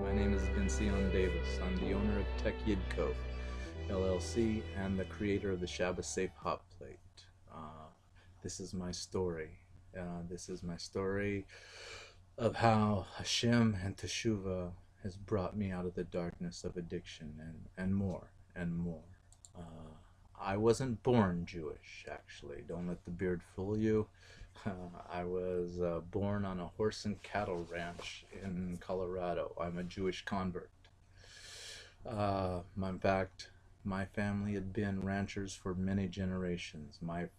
My name is Vincion Davis. I'm the owner of Tech Yidco LLC and the creator of the Shabbos Safe Hot Plate. This is my story. This is my story of how Hashem and Teshuvah has brought me out of the darkness of addiction and more and more. Uh, I wasn't born Jewish, actually. Don't let the beard fool you. I was born on a horse and cattle ranch in Colorado. I'm a Jewish convert. In fact, my family had been ranchers for many generations. My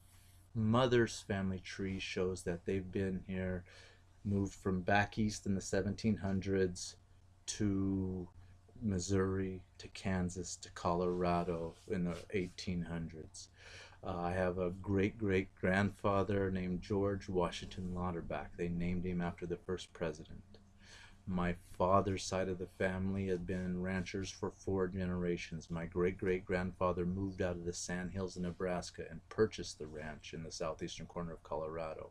mother's family tree shows that they've been here, moved from back east in the 1700s to Missouri to Kansas to Colorado in the 1800s. I have a great great grandfather named George Washington Lauterbach. They named him after the first president. My father's side of the family had been ranchers for 4 generations. My great great grandfather moved out of the Sand Hills of Nebraska and purchased the ranch in the southeastern corner of Colorado.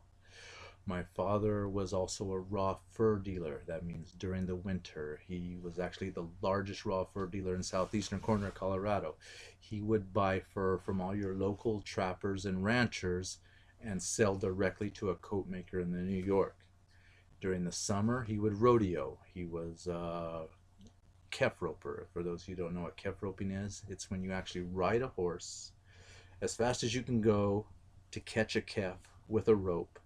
My father was also a raw fur dealer. That means during the winter, he was actually the largest raw fur dealer in southeastern corner of Colorado. He would buy fur from all your local trappers and ranchers and sell directly to a coat maker in New York. During the summer, he would rodeo. He was a kef roper. For those who don't know what kef roping is, it's when you actually ride a horse as fast as you can go to catch a kef with a rope.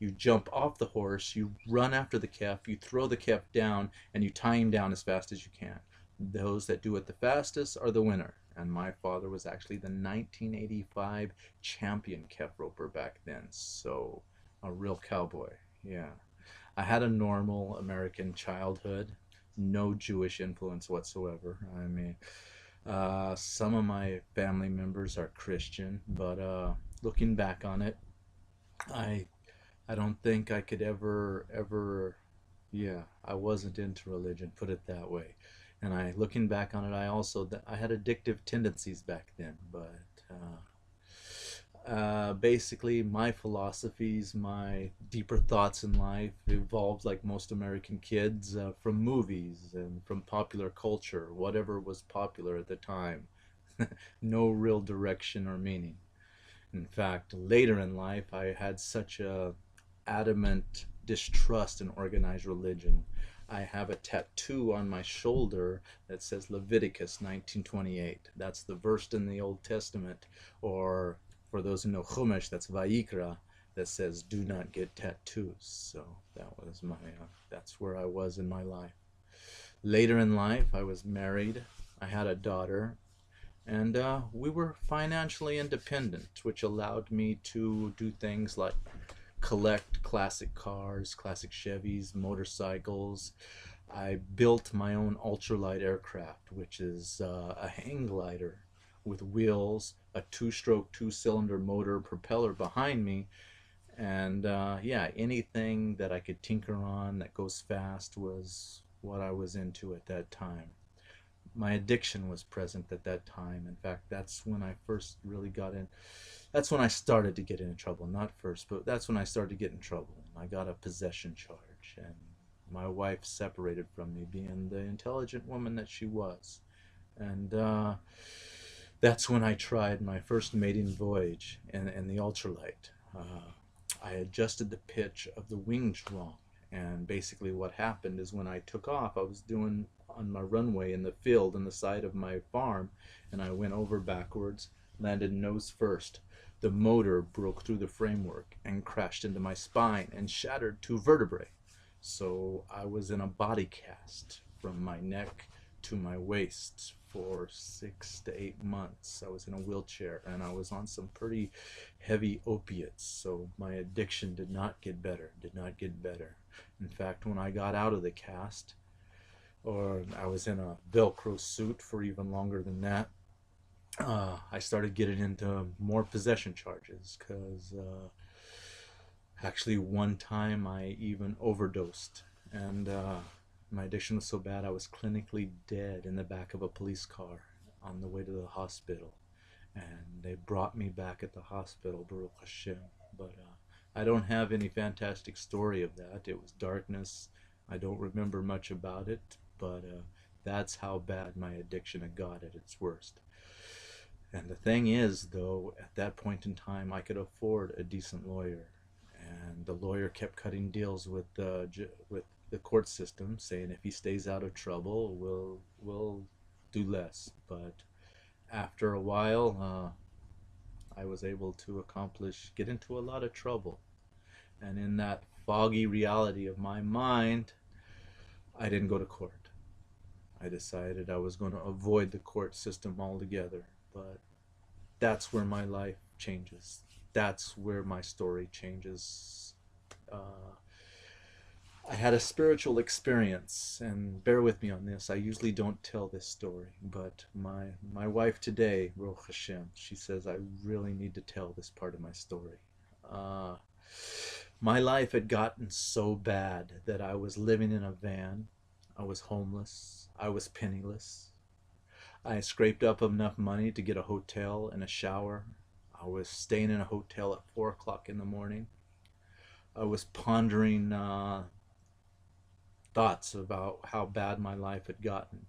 You jump off the horse, you run after the calf, you throw the calf down, and you tie him down as fast as you can. Those that do it the fastest are the winner. And my father was actually the 1985 champion calf roper back then. So a real cowboy. Yeah. I had a normal American childhood, no Jewish influence whatsoever. I mean, some of my family members are Christian, but looking back on it, I I don't think I could ever, yeah, I wasn't into religion, put it that way. And looking back on it, I had addictive tendencies back then, but basically my philosophies, my deeper thoughts in life evolved like most American kids from movies and from popular culture, whatever was popular at the time. No real direction or meaning. In fact, later in life, I had such a adamant distrust in organized religion. I have a tattoo on my shoulder that says Leviticus 19:28. That's the verse in the Old Testament, or for those who know Chumash, that's Vayikra, that says do not get tattoos. So that's where I was in my life. Later in life, I was married. I had a daughter, and we were financially independent, which allowed me to do things like collect classic cars, classic Chevys, motorcycles. I built my own ultralight aircraft, which is a hang glider with wheels, a two-stroke, two-cylinder motor propeller behind me, and yeah, anything that I could tinker on that goes fast was what I was into at that time. My addiction was present at that time. In fact, that's when I first really got in. That's when I started to get into trouble. Not first, but that's when I started to get in trouble. I got a possession charge, and my wife separated from me, being the intelligent woman that she was. And that's when I tried my first maiden voyage in the ultralight. I adjusted the pitch of the wings wrong. And basically what happened is when I took off, I was doing on my runway in the field on the side of my farm, and I went over backwards, landed nose first. The motor broke through the framework and crashed into my spine and shattered 2 vertebrae. So I was in a body cast from my neck to my waist for 6 to 8 months. I was in a wheelchair and I was on some pretty heavy opiates. So my addiction did not get better, did not get better. In fact, when I got out of the cast, or I was in a Velcro suit for even longer than that, I started getting into more possession charges because actually one time I even overdosed, and my addiction was so bad I was clinically dead in the back of a police car on the way to the hospital, and they brought me back at the hospital, Baruch Hashem. But I don't have any fantastic story of that. It was darkness. I don't remember much about it, but that's how bad my addiction had got at its worst. And the thing is, though, at that point in time, I could afford a decent lawyer, and the lawyer kept cutting deals with the court system, saying if he stays out of trouble, we'll do less. But after a while, I was able to get into a lot of trouble, and in that foggy reality of my mind, I didn't go to court. I decided I was going to avoid the court system altogether. But that's where my life changes. That's where my story changes. Uh, I had a spiritual experience, and bear with me on this. I usually don't tell this story, but my wife today, Baruch Hashem, she says I really need to tell this part of my story. Uh, my life had gotten so bad that I was living in a van. I was homeless. I was penniless. I scraped up enough money to get a hotel and a shower. I was staying in a hotel at 4 o'clock in the morning. I was pondering thoughts about how bad my life had gotten.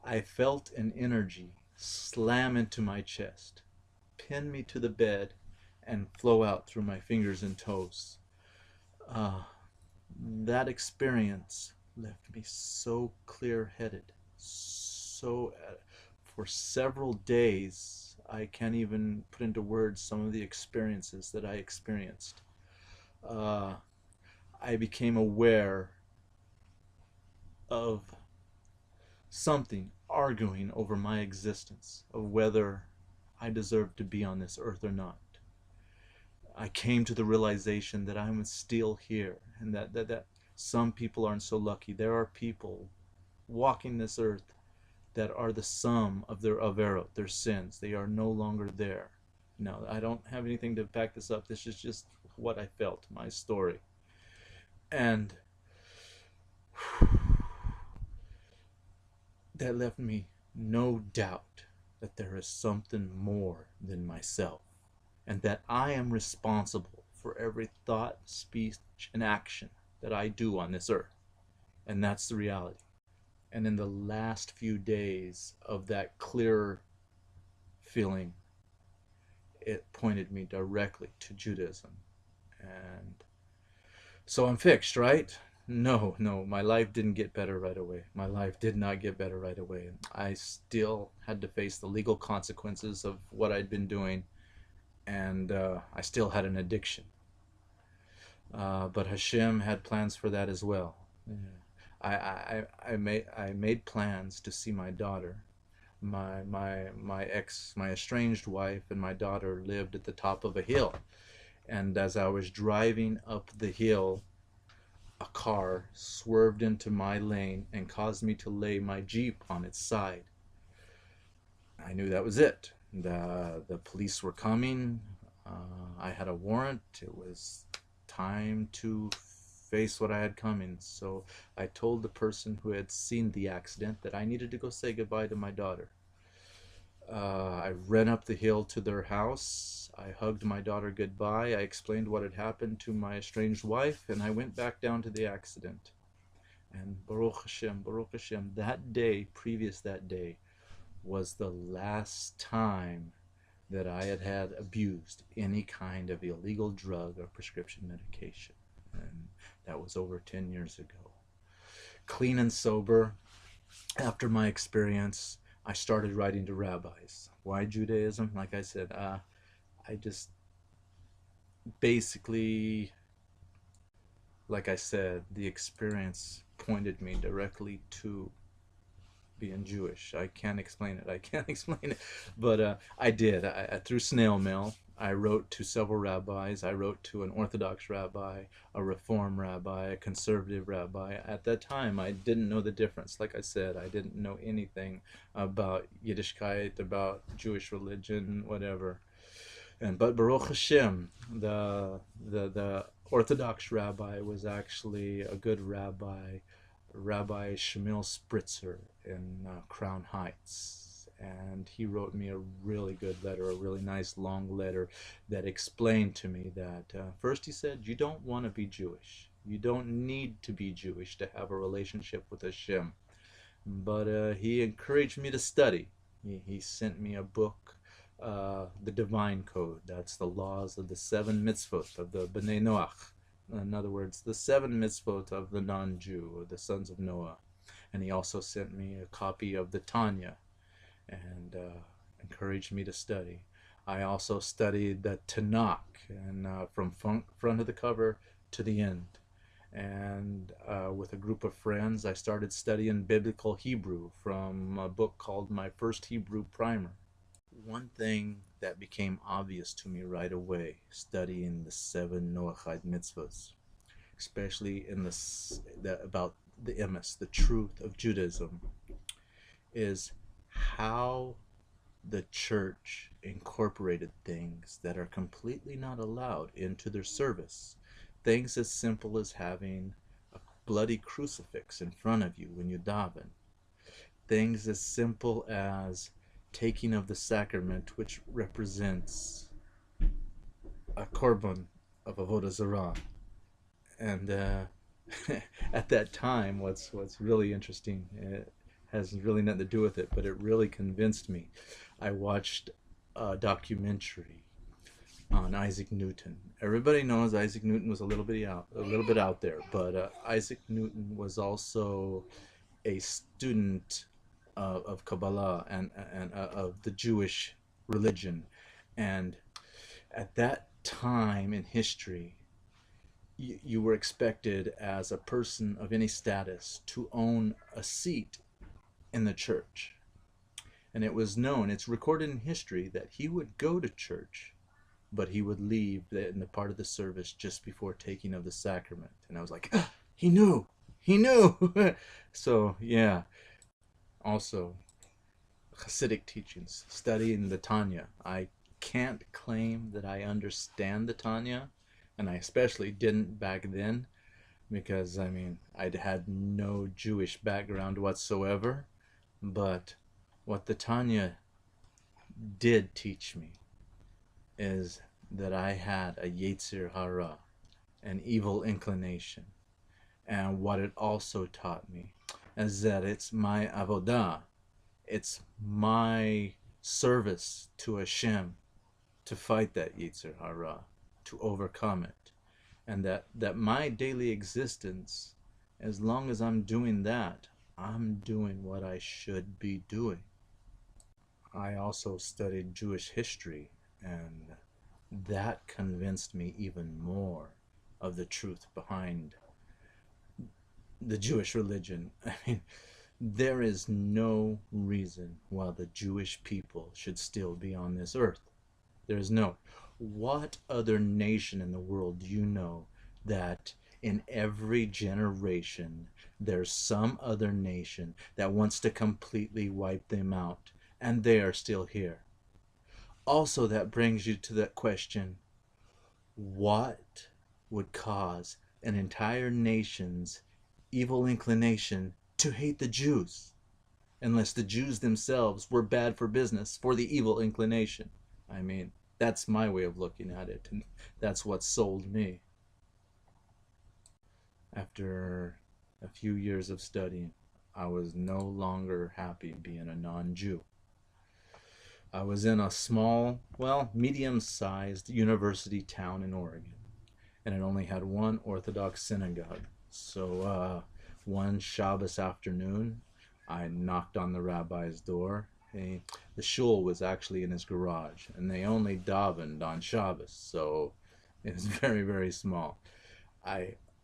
I felt an energy slam into my chest, pin me to the bed, and flow out through my fingers and toes. Uh, that experience left me so clear-headed, for several days I can't even put into words some of the experiences that I experienced. Uh, I became aware of something arguing over my existence, of whether I deserved to be on this earth or not. I came to the realization that I'm still here, and that some people aren't so lucky. There are people walking this earth that are the sum of their averot, their sins. They are no longer there. Now, I don't have anything to back this up. This is just what I felt, my story. And that left me no doubt that there is something more than myself, and that I am responsible for every thought, speech, and action that I do on this earth. And that's the reality. And in the last few days of that clear feeling, it pointed me directly to Judaism. And so I'm fixed, right? No, my life didn't get better right away. My life did not get better right away. I still had to face the legal consequences of what I'd been doing, and I still had an addiction. But Hashem had plans for that as well. Yeah. I made plans to see my daughter. My estranged wife and my daughter lived at the top of a hill, and as I was driving up the hill, a car swerved into my lane and caused me to lay my Jeep on its side. I knew that was it. The police were coming. I had a warrant. It was time to face what I had coming. So I told the person who had seen the accident that I needed to go say goodbye to my daughter. I ran up the hill to their house. I hugged my daughter goodbye. I explained what had happened to my estranged wife, and I went back down to the accident. And Baruch Hashem, that day, that day, was the last time that I had abused any kind of illegal drug or prescription medication. And that was over 10 years ago. Clean and sober, after my experience, I started writing to rabbis. Why Judaism? Like I said, I just basically, like I said, the experience pointed me directly to being Jewish. I can't explain it. But I did. Through snail mail, I wrote to several rabbis. I wrote to an Orthodox rabbi, a Reform rabbi, a conservative rabbi. At that time, I didn't know the difference. Like I said, I didn't know anything about Yiddishkeit, about Jewish religion, whatever. But Baruch Hashem, the Orthodox rabbi was actually a good rabbi, Rabbi Shmuel Spritzer in Crown Heights. And he wrote me a really good letter, a really nice long letter that explained to me that, first he said, you don't want to be Jewish. You don't need to be Jewish to have a relationship with Hashem. but he encouraged me to study. He sent me a book, the Divine Code. That's the laws of the seven mitzvot of the Bnei Noach. In other words, the seven mitzvot of the non-Jew, or the sons of Noah. And he also sent me a copy of the Tanya, and encouraged me to study. I also studied the Tanakh, and from front of the cover to the end. And with a group of friends, I started studying biblical Hebrew from a book called My First Hebrew Primer. One thing that became obvious to me right away, studying the seven Noahide mitzvahs, especially in about the emes, the truth of Judaism, is how the church incorporated things that are completely not allowed into their service. Things as simple as having a bloody crucifix in front of you when you daven. Things as simple as taking of the sacrament, which represents a korban of avodah zarah. And at that time, what's really interesting, it has really nothing to do with it, but it really convinced me. I watched a documentary on Isaac Newton. Everybody knows Isaac Newton was a little bit out there, but Isaac Newton was also a student of Kabbalah and of the Jewish religion. And at that time in history, you were expected as a person of any status to own a seat in the church. And it was known, it's recorded in history, that he would go to church, but he would leave in the part of the service just before taking of the sacrament. And I was like, ah, he knew. So yeah, also Hasidic teachings, studying the Tanya. I can't claim that I understand the Tanya, and I especially didn't back then, because I mean, I'd had no Jewish background whatsoever. But what the Tanya did teach me is that I had a Yetzer Hara, an evil inclination. And what it also taught me is that it's my avodah, it's my service to Hashem to fight that Yetzer Hara, to overcome it. And that my daily existence, as long as I'm doing that, I'm doing what I should be doing. I also studied Jewish history, and that convinced me even more of the truth behind the Jewish religion. I mean, there is no reason why the Jewish people should still be on this earth. There is no. What other nation in the world do you know that in every generation there's some other nation that wants to completely wipe them out, and they are still here? Also, that brings you to that question: what would cause an entire nation's evil inclination to hate the Jews, unless the Jews themselves were bad for business for the evil inclination? I mean, that's my way of looking at it, and that's what sold me. After a few years of studying, I was no longer happy being a non-Jew. I was in a small, well, medium-sized university town in Oregon, and it only had one Orthodox synagogue. So one Shabbos afternoon, I knocked on the rabbi's door. The shul was actually in his garage, and they only davened on Shabbos, so it was very, very small.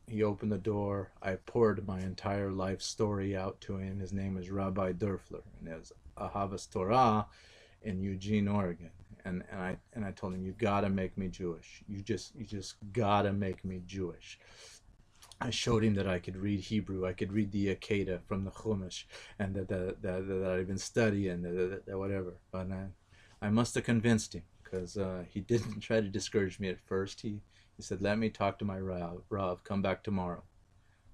He opened the door. I poured my entire life story out to him. His name is Rabbi Derfler, and it was Ahavas Torah in Eugene, Oregon. And I told him, you gotta make me Jewish. You just gotta make me Jewish. I showed him that I could read Hebrew. I could read the Akeda from the Chumash, and that I've been studying, whatever. But I must have convinced him, because he didn't try to discourage me at first. He said, let me talk to my Rav, come back tomorrow.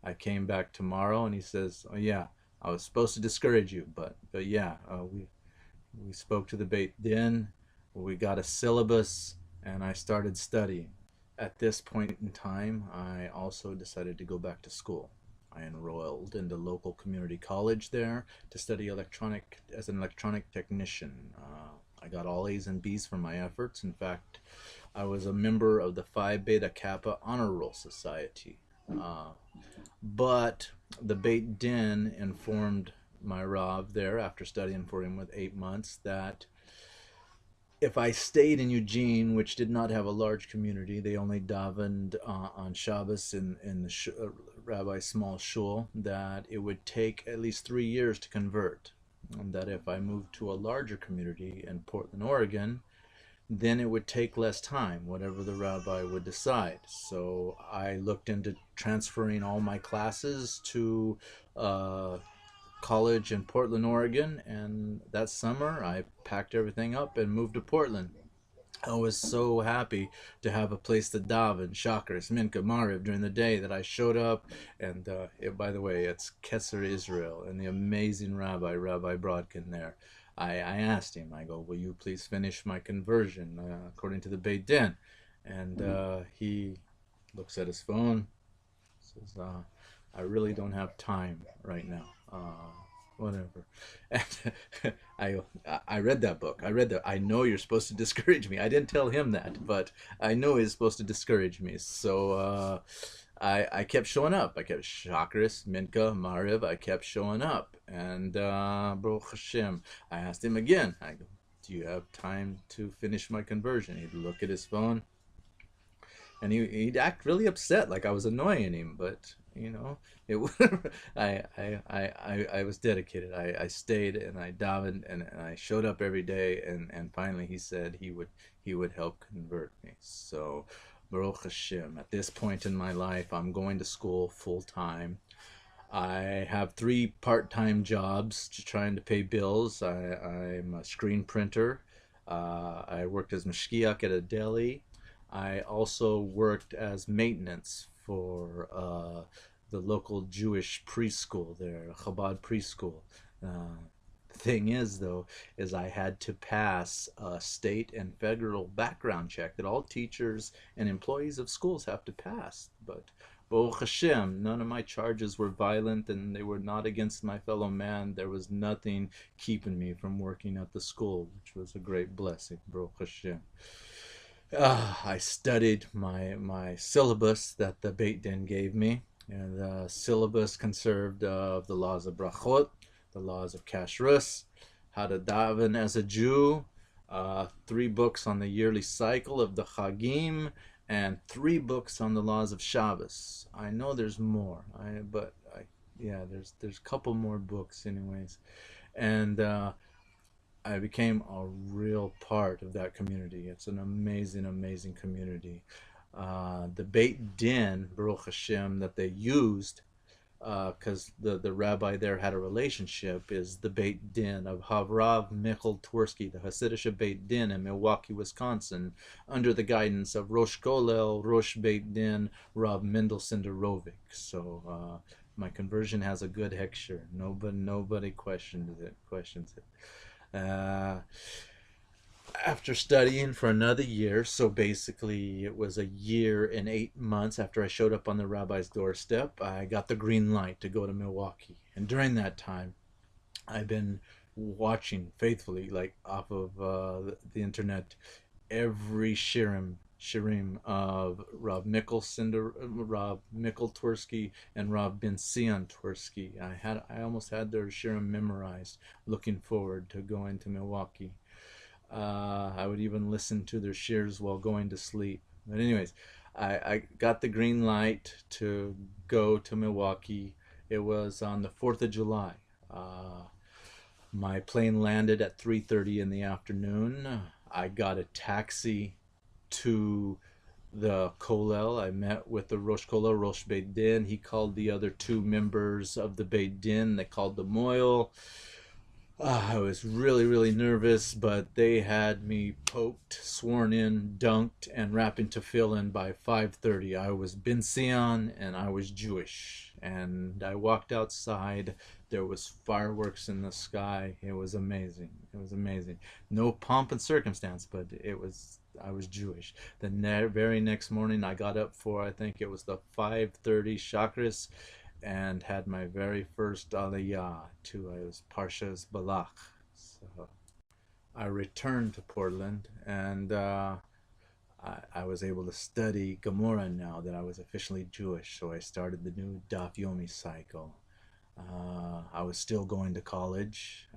I came back tomorrow, and he says, oh yeah, I was supposed to discourage you, but yeah, we spoke to the Beit Din, we got a syllabus, and I started studying. At this point in time, I also decided to go back to school. I enrolled in the local community college there to study as an electronic technician. I got all A's and B's for my efforts. In fact, I was a member of the Phi Beta Kappa Honor Roll Society. Uh, but the Beit Din informed my Rav there, after studying for him with 8 months, that if I stayed in Eugene, which did not have a large community, they only davened on Shabbos in the rabbi's small shul, that it would take at least 3 years to convert. And that if I moved to a larger community in Portland, Oregon, then it would take less time, whatever the rabbi would decide. So I looked into transferring all my classes to college in Portland, Oregon, and that summer I packed everything up and moved to Portland. I was so happy to have a place to daven, Chakras, Minka, Mariv during the day that I showed up. And by the way, it's Kesser Israel and the amazing Rabbi Brodkin there. I asked him, I go, will you please finish my conversion according to the Beit Din? And he looks at his phone, says, I really don't have time right now. Whatever. And I read that book. I read that. I know you're supposed to discourage me. I didn't tell him that, but I know he's supposed to discourage me. So I kept showing up. I kept Chakras, Minka, Mariv. I kept showing up. And Baruch Hashem, I asked him again. I go, do you have time to finish my conversion? He'd look at his phone, and he'd act really upset, like I was annoying him. But it I was dedicated. I stayed and I davened and I showed up every day, and finally he said he would help convert me. So Baruch Hashem, at this point in my life, I'm going to school full time. I have 3 part-time jobs trying to pay bills. I'm a screen printer. I worked as mashgiach at a deli. I also worked as maintenance for the local Jewish preschool there, Chabad preschool. The thing is, though, is I had to pass a state and federal background check that all teachers and employees of schools have to pass. But Baruch Hashem, none of my charges were violent and they were not against my fellow man. There was nothing keeping me from working at the school, which was a great blessing, Baruch Hashem. I studied my syllabus that the Beit Din gave me. And the syllabus consisted of the laws of brachot, the laws of kashrus, how to daven as a Jew, 3 books on the yearly cycle of the Chagim, and 3 books on the laws of Shabbos. I know there's more, there's a couple more books anyways. And I became a real part of that community. It's an amazing, amazing community. The Beit Din, Baruch Hashem, that they used, because the rabbi there had a relationship, is the Beit Din of Havrav Michal Twersky, the Hasidic Beit Din in Milwaukee, Wisconsin, under the guidance of Rosh Kolel, Rosh Beit Din, Rav Mendelssohn Rovic. So my conversion has a good hechsher. Nobody questions it. After studying for another year, so basically it was a year and 8 months after I showed up on the rabbi's doorstep, I got the green light to go to Milwaukee. And during that time, I've been watching faithfully, like off of the internet, every shirim of Rav Mikkel Twersky and Rav Ben Sion Twersky. I almost had their shirim memorized, looking forward to going to Milwaukee. I would even listen to their shirs while going to sleep. But anyways, I got the green light to go to Milwaukee. It was on the 4th of July. My plane landed at 3:30 in the afternoon. I got a taxi to the Kollel. I met with the Rosh Kollel, Rosh Beit Din. He called the other 2 members of the Beit Din. They called the Moil. I was really, really nervous, but they had me poked, sworn in, dunked, and wrapping tefillin by 5:30. I was Ben Sion, and I was Jewish. And I walked outside. There was fireworks in the sky. It was amazing. It was amazing. No pomp and circumstance, but I was Jewish. The very next morning, I got up for, I think it was the 5:30 chakras, and had my very first aliyah to I was Parshas Balak. So I returned to Portland, and I was able to study Gemara now that I was officially Jewish. So I started the new Daf Yomi cycle. I was still going to college.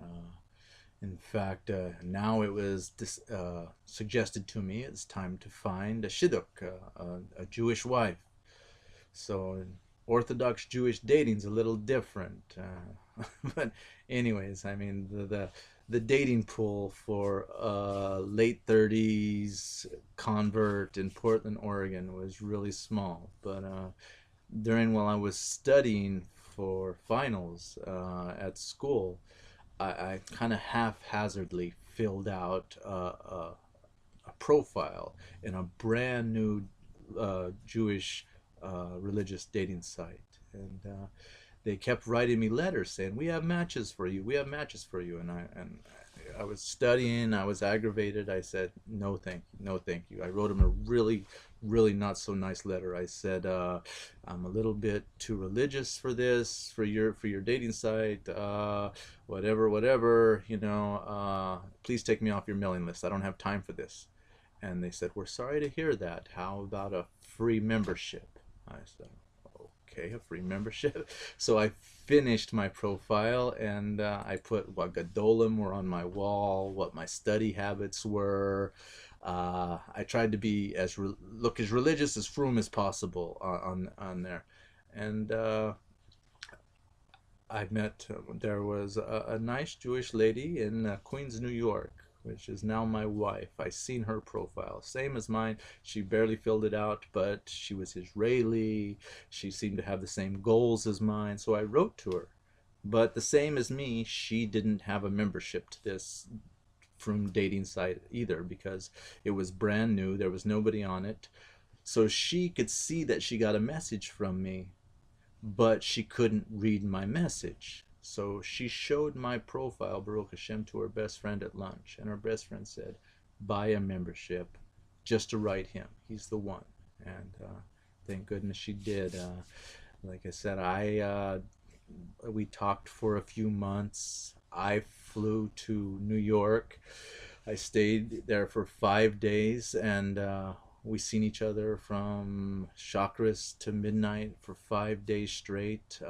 In fact, now it was suggested to me it's time to find a shidduch, a Jewish wife. So Orthodox Jewish dating's a little different. But anyways, I mean the dating pool for a late 30s convert in Portland, Oregon was really small. But during while I was studying for finals at school, I kind of haphazardly filled out a profile in a brand new Jewish religious dating site, and they kept writing me letters saying, "We have matches for you. We have matches for you." And I was studying. I was aggravated. I said, "No, thank you. No, thank you." I wrote him a really not so nice letter. I said, "I'm a little bit too religious for this, for your dating site. Whatever. Please take me off your mailing list. I don't have time for this." And they said, "We're sorry to hear that. How about a free membership?" I said, "Okay, a free membership." So I finished my profile, and I put what Gadolim were on my wall, what my study habits were. I tried to be look as religious as frum as possible on there. And there was a nice Jewish lady in Queens, New York, which is now my wife. I seen her profile, same as mine. She barely filled it out, but she was Israeli. She seemed to have the same goals as mine, so I wrote to her. But the same as me, she didn't have a membership to this from dating site either, because it was brand new. There was nobody on it. So she could see that she got a message from me, but she couldn't read my message. So she showed my profile, Baruch Hashem, to her best friend at lunch, and her best friend said, "Buy a membership just to write him. He's the one." And thank goodness she did. Like I said, we talked for a few months. I flew to New York. I stayed there for 5 days, and we seen each other from chakras to midnight for 5 days straight.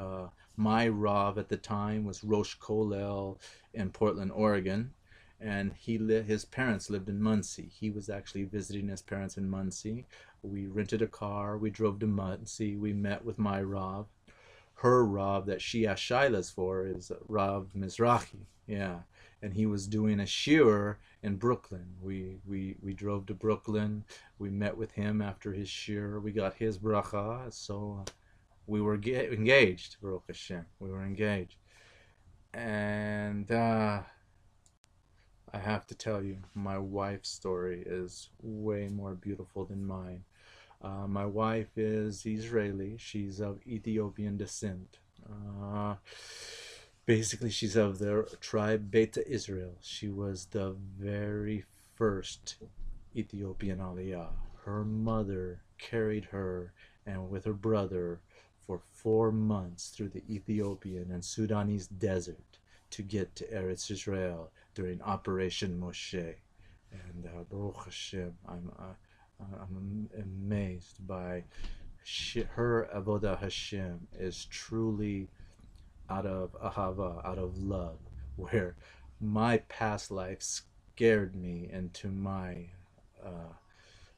My Rav at the time was Rosh Kolel in Portland, Oregon, and his parents lived in Muncie. He was actually visiting his parents in Muncie. We rented a car. We drove to Muncie. We met with my Rav. Her Rav that she asked Shilas for is Rav Mizrahi. Yeah, and he was doing a shiur in Brooklyn. We drove to Brooklyn. We met with him after his shiur. We got his bracha. So we were engaged. Baruch Hashem. We were engaged. And I have to tell you, my wife's story is way more beautiful than mine. My wife is Israeli. She's of Ethiopian descent. Basically, she's of the tribe Beta Israel. She was the very first Ethiopian Aliyah. Her mother carried her and with her brother for 4 months through the Ethiopian and Sudanese desert to get to Eretz Israel during Operation Moshe. And Baruch Hashem, I'm amazed by her Avodah Hashem is truly out of ahava, out of love, where my past life scared me into my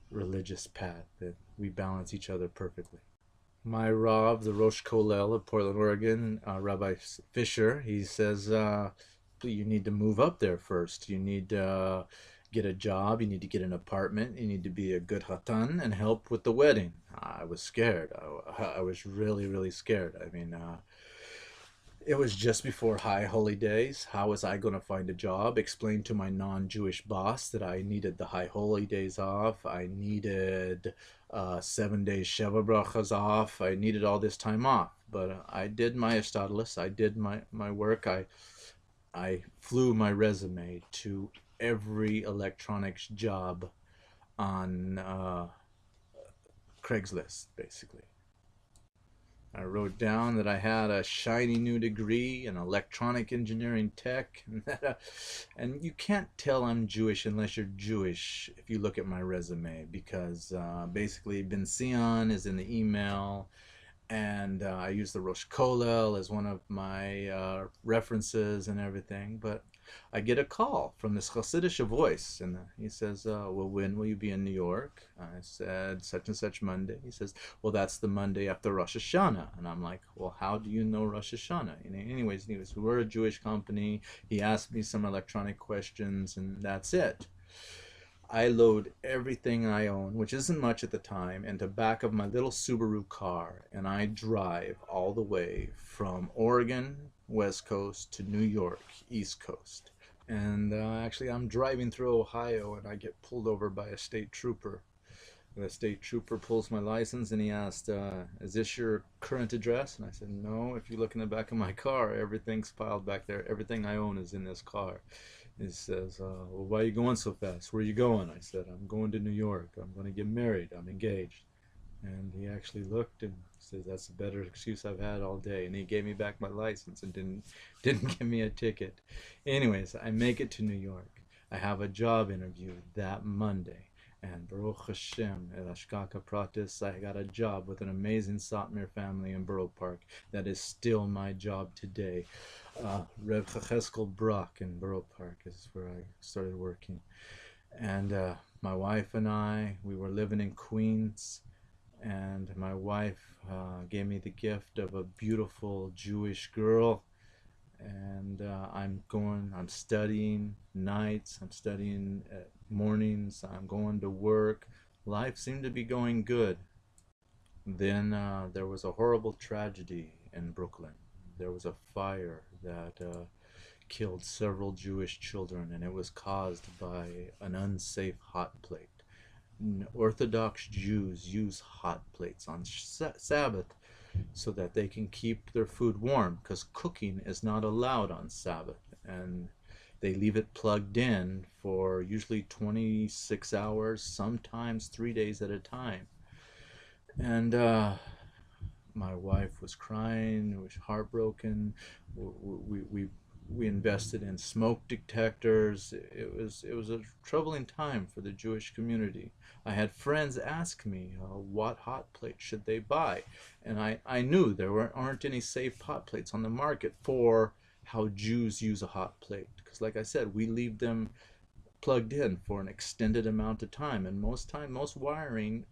religious path, that we balance each other perfectly. My Rav, the Rosh Kolel of Portland, Oregon, Rabbi Fisher, he says, you need to move up there first. You need to get a job. You need to get an apartment. You need to be a good hatan and help with the wedding. I was scared. I was really scared. I mean, it was just before High Holy Days. How was I going to find a job? Explain to my non-Jewish boss that I needed the High Holy Days off. I needed 7 days Sheva Brachas off. I needed all this time off. But I did my Estadlis. I did my work. I flew my resume to every electronics job on Craigslist, basically. I wrote down that I had a shiny new degree in electronic engineering tech, and you can't tell I'm Jewish unless you're Jewish if you look at my resume, because basically Ben Sion is in the email, and I use the Rosh Kollel as one of my references and everything. But I get a call from this Hasidic voice, and he says, "Well, when will you be in New York?" I said, "Such and such Monday." He says, "Well, that's the Monday after Rosh Hashanah." And I'm like, "Well, how do you know Rosh Hashanah?" And anyways, we're a Jewish company. He asked me some electronic questions, and that's it. I load everything I own, which isn't much at the time, into the back of my little Subaru car, and I drive all the way from Oregon, West Coast, to New York, East Coast. And actually, I'm driving through Ohio, and I get pulled over by a state trooper. The state trooper pulls my license, and he asked, "Is this your current address?" And I said, "No. If you look in the back of my car, everything's piled back there. Everything I own is in this car." He says, "Well, why are you going so fast? Where are you going?" I said, "I'm going to New York. I'm going to get married. I'm engaged." And he actually looked and says, "That's a better excuse I've had all day." And he gave me back my license and didn't give me a ticket. Anyways, I make it to New York. I have a job interview that Monday. And Baruch Hashem, at Ashkaka Pratis, I got a job with an amazing Satmar family in Borough Park. That is still my job today. Rev Chacheskel Brock in Borough Park is where I started working. And my wife and I, we were living in Queens, and my wife gave me the gift of a beautiful Jewish girl. And I'm studying nights, I'm studying mornings, I'm going to work. Life seemed to be going good. Then there was a horrible tragedy in Brooklyn. There was a fire that killed several Jewish children, and it was caused by an unsafe hot plate. Orthodox Jews use hot plates on Sabbath so that they can keep their food warm, because cooking is not allowed on Sabbath. And they leave it plugged in for usually 26 hours, sometimes 3 days at a time. And my wife was crying, was heartbroken. We invested in smoke detectors. It was a troubling time for the Jewish community. I had friends ask me what hot plate should they buy, and I knew aren't any safe hot plates on the market for how Jews use a hot plate, because like I said, we leave them plugged in for an extended amount of time, and most wiring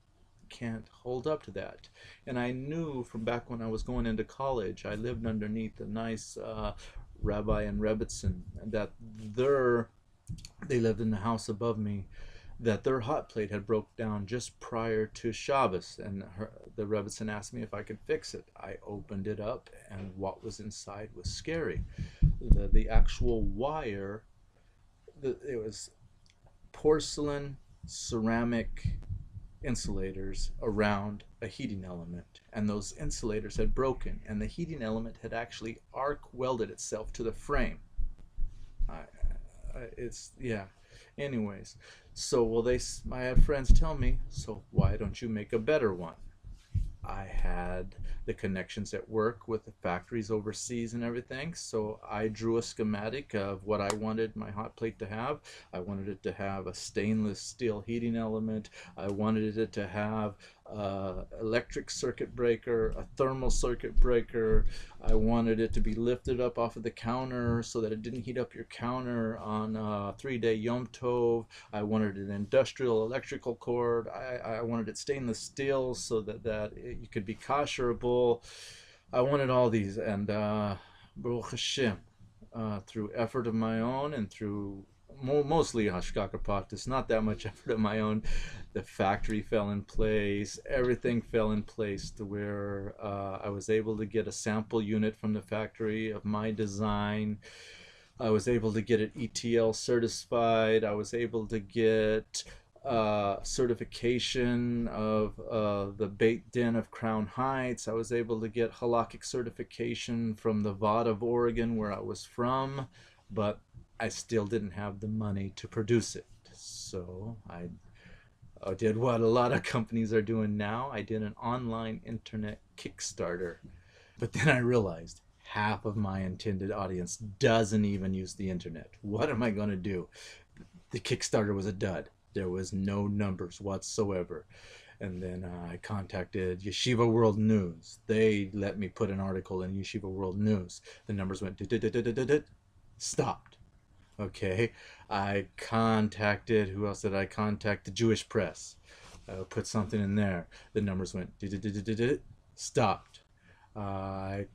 can't hold up to that. And I knew from back when I was going into college, I lived underneath a nice rabbi and rebbitzin, that they lived in the house above me, that their hot plate had broke down just prior to Shabbos, and the rebbitzin asked me if I could fix it. I opened it up, and what was inside was scary. The actual wire, it was porcelain, ceramic insulators around a heating element, and those insulators had broken, and the heating element had actually arc welded itself to the frame. I, it's yeah. Anyways, so I had friends tell me, "So why don't you make a better one?" I had the connections at work with the factories overseas and everything, so I drew a schematic of what I wanted my hot plate to have. I wanted it to have a stainless steel heating element. I wanted it to have electric circuit breaker, a thermal circuit breaker. I wanted it to be lifted up off of the counter so that it didn't heat up your counter on a 3-day Yom Tov. I wanted an industrial electrical cord. I wanted it stainless steel so that it could be kosherable. I wanted all these, and Baruch Hashem, through effort of my own and through mostly Hashgacha practice, not that much effort of my own, the factory fell in place. Everything fell in place to where I was able to get a sample unit from the factory of my design. I was able to get it ETL certified. I was able to get certification of the Beit Din of Crown Heights. I was able to get halakhic certification from the Vod of Oregon, where I was from, but I still didn't have the money to produce it. So I did what a lot of companies are doing now. I did an online internet Kickstarter. But then I realized half of my intended audience doesn't even use the internet. What am I going to do? The Kickstarter was a dud. There was no numbers whatsoever. And then I contacted Yeshiva World News. They let me put an article in Yeshiva World News. The numbers went stopped. Okay. I contacted, who else did I contact? The Jewish Press. Put something in there. The numbers went stopped. I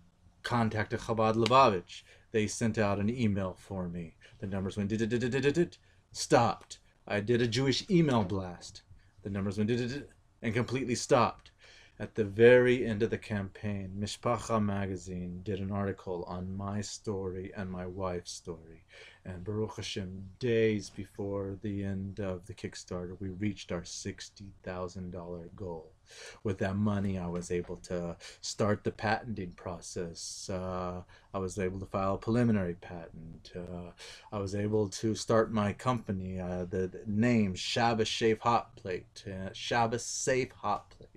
contacted Chabad Lubavitch. They sent out an email for me. The numbers went stopped. I did a Jewish email blast. The numbers went and completely stopped. At the very end of the campaign, Mishpacha magazine did an article on my story and my wife's story. And Baruch Hashem, days before the end of the Kickstarter, we reached our $60,000 goal. With that money, I was able to start the patenting process. I was able to file a preliminary patent. I was able to start my company, the name Shabbos Safe Hot Plate, Shabbos Safe Hot Plate.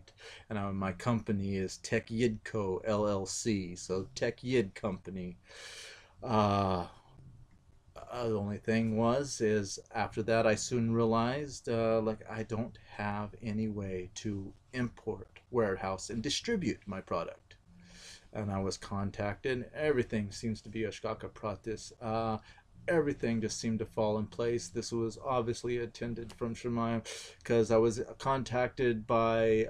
And my company is Tech Yidco LLC, so Tech Yid Company. The only thing is after that I soon realized like I don't have any way to import, warehouse, and distribute my product. And I was contacted. Everything seems to be Ashkaka Pratis. Everything just seemed to fall in place. This was obviously attended from Shemayim because I was contacted by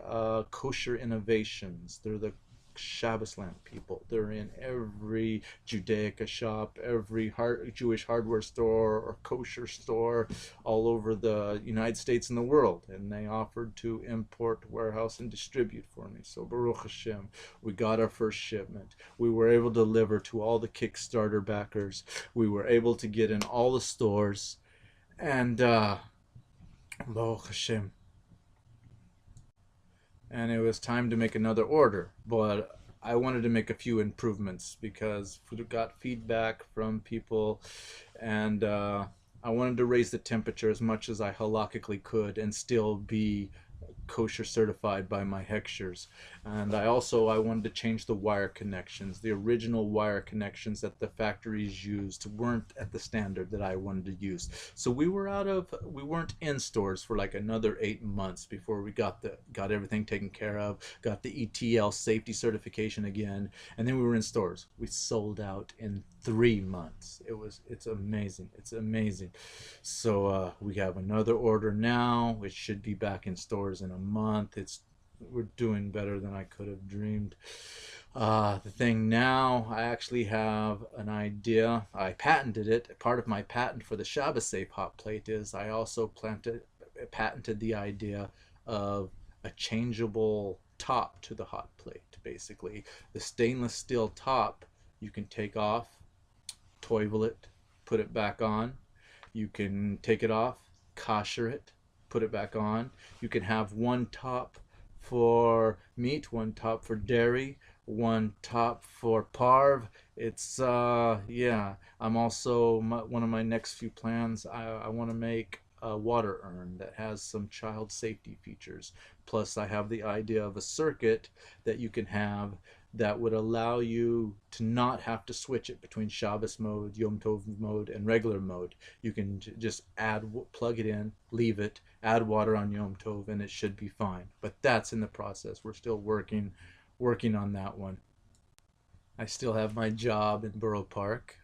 Kosher Innovations. They're the Shabbos lamp people. They're in every Judaica shop, every Jewish hardware store or kosher store all over the United States and the world. And they offered to import, warehouse, and distribute for me. So Baruch Hashem, we got our first shipment. We were able to deliver to all the Kickstarter backers. We were able to get in all the stores. And Baruch Hashem, and it was time to make another order. But I wanted to make a few improvements because we got feedback from people, and I wanted to raise the temperature as much as I halakhically could and still be kosher certified by my hechshers. And I wanted to change the wire connections. The original wire connections that the factories used weren't at the standard that I wanted to use. So we weren't in stores for like another 8 months before we got everything taken care of, got the ETL safety certification again, and then we were in stores. We sold out in 3 months. It's amazing. It's amazing. So we have another order now. It should be back in stores in a month. We're doing better than I could have dreamed. The thing now, I actually have an idea. I patented it. Part of my patent for the Shabbos Safe Hot Plate is I also patented the idea of a changeable top to the hot plate. Basically, the stainless steel top you can take off, toivel it, put it back on. You can take it off, kosher it, put it back on. You can have one top for meat, one top for dairy, one top for parv. It's yeah. I'm also one of my next few plans. I want to make a water urn that has some child safety features. Plus, I have the idea of a circuit that you can have that would allow you to not have to switch it between Shabbos mode, Yom Tov mode, and regular mode. You can just plug it in, leave it, add water on Yom Tov, and it should be fine. But that's in the process. We're still working on that one. I still have my job in Borough Park.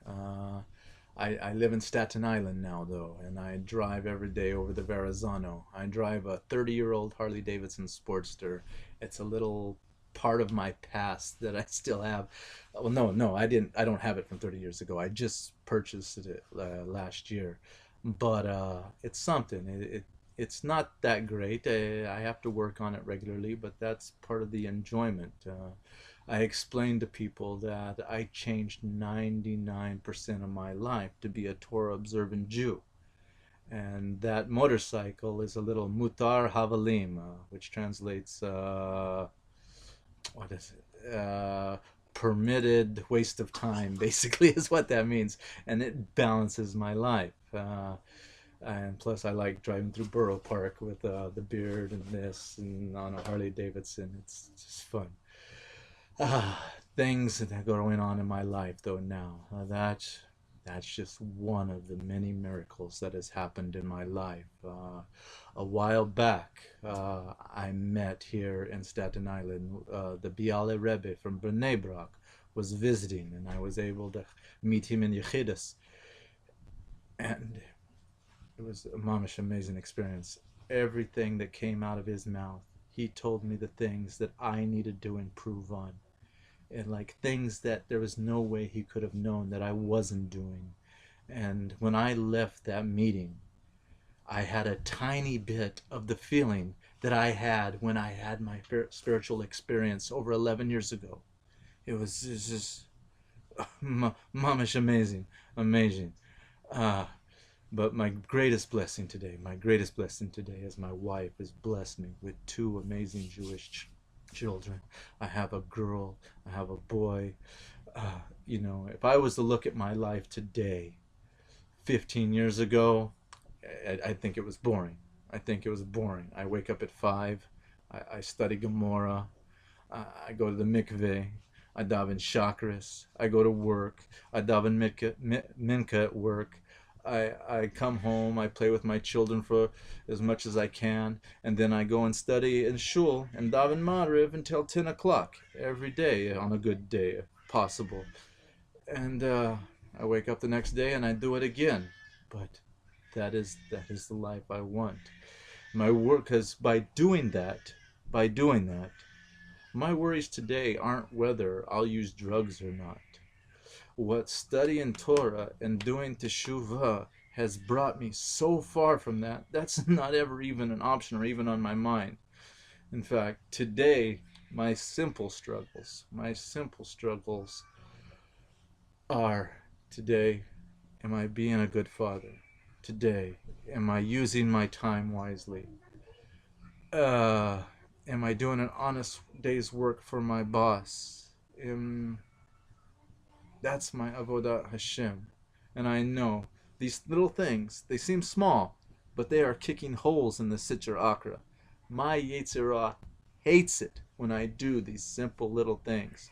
I live in Staten Island now, though, and I drive every day over the Verrazano. I drive a 30-year-old Harley Davidson Sportster. It's a little part of my past that I still have. Well, no, I didn't. I don't have it from 30 years ago. I just purchased it last year, but it's something. It's not that great. I have to work on it regularly, but that's part of the enjoyment. I explained to people that I changed 99% of my life to be a Torah observant Jew. And that motorcycle is a little mutar havalim, which translates, what is it? Permitted waste of time, basically, is what that means. And it balances my life. And plus, I like driving through Borough Park with the beard and this, and on a Harley Davidson. It's just fun. Things that are going on in my life, though, now. That's just one of the many miracles that has happened in my life. A while back, I met here in Staten Island the Biale Rebbe from Bnei Brak was visiting, and I was able to meet him in Yechidus, and it was a mamish amazing experience. Everything that came out of his mouth, he told me the things that I needed to improve on, and like things that there was no way he could have known that I wasn't doing. And when I left that meeting, I had a tiny bit of the feeling that I had when I had my spiritual experience over 11 years ago. It was just mamish amazing, amazing. Uh, but my greatest blessing today is my wife has blessed me with two amazing Jewish children. I have a girl, I have a boy. If I was to look at my life today, 15 years ago, I think it was boring. I think it was boring. I wake up at 5, I study Gemara, I go to the mikveh, I daven chakras, I go to work, I daven minka at work, I come home, I play with my children for as much as I can, and then I go and study in shul and daven Mariv until 10 o'clock every day on a good day, if possible. And I wake up the next day and I do it again. But that is the life I want. My work, because by doing that, my worries today aren't whether I'll use drugs or not. What studying Torah and doing teshuvah has brought me so far from that, that's not ever even an option or even on my mind. In fact, today, my simple struggles are today, am I being a good father? Today, am I using my time wisely? Am I doing an honest day's work for my boss? That's my avodah Hashem. And I know these little things, they seem small, but they are kicking holes in the Sitra Akra. My Yetzirah hates it when I do these simple little things.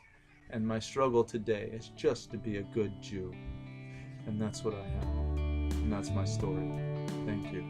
And my struggle today is just to be a good Jew. And that's what I have. And that's my story. Thank you.